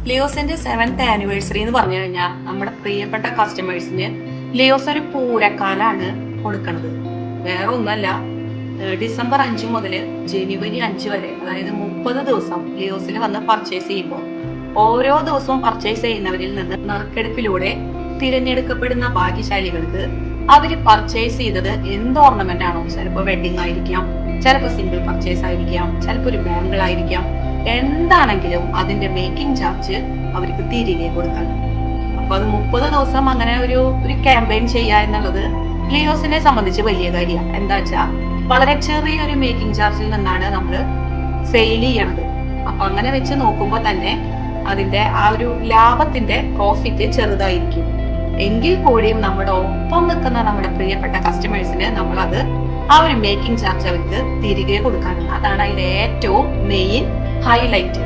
ലിയോസിന്റെ 7th anniversary എന്ന് പറഞ്ഞു കഴിഞ്ഞാൽ നമ്മുടെ പ്രിയപ്പെട്ട കസ്റ്റമേഴ്സിന് ലിയോസ് ഒരു പൂരക്കാലാണ് കൊടുക്കുന്നത്. വേറെ ഒന്നല്ല, ഡിസംബർ 5 മുതൽ ജനുവരി 5 വരെ, അതായത് 30 ദിവസം ലിയോസിൽ വന്ന് പർച്ചേസ് ചെയ്യുമ്പോൾ ഓരോ ദിവസവും പർച്ചേസ് ചെയ്യുന്നവരിൽ നിന്ന് നറുക്കെടുപ്പിലൂടെ തിരഞ്ഞെടുക്കപ്പെടുന്ന ഭാഗ്യശാലികൾക്ക് അവര് പർച്ചേസ് ചെയ്തത് എന്ത് ഓർണമെന്റ് ആണോ, ചിലപ്പോൾ വെഡിങ് ആയിരിക്കാം, ചിലപ്പോൾ സിംഗിൾ പർച്ചേസ് ആയിരിക്കാം, ചിലപ്പോൾ ഒരു ബാങ്കിൾ ആയിരിക്കാം, എന്താണെങ്കിലും അതിന്റെ മേക്കിംഗ് ചാർജ് അവർക്ക് തിരികെ കൊടുക്കണം. അപ്പൊ അത് 30 ദിവസം അങ്ങനെ ഒരു ക്യാമ്പയിൻ ചെയ്യുക എന്നുള്ളത് ലിയോസിനെ സംബന്ധിച്ച് വലിയ കാര്യമാണ്. എന്താ വെച്ചാൽ വളരെ ചെറിയൊരു മേക്കിംഗ് ചാർജിൽ നിന്നാണ് നമ്മൾ സെയിൽ ചെയ്യണത്. അപ്പൊ അങ്ങനെ വെച്ച് നോക്കുമ്പോൾ തന്നെ അതിന്റെ ആ ഒരു ലാഭത്തിന്റെ പ്രോഫിറ്റ് ചെറുതായിരിക്കും. എങ്കിൽ കൂടിയും നമ്മുടെ ഒപ്പം നിൽക്കുന്ന നമ്മുടെ പ്രിയപ്പെട്ട കസ്റ്റമേഴ്സിന് നമ്മളത് ആ ഒരു മേക്കിംഗ് ചാർജ് അവർക്ക് തിരികെ കൊടുക്കാനാണ്. അതാണ് അതിന്റെ ഏറ്റവും മെയിൻ ഹൈലൈറ്റ്.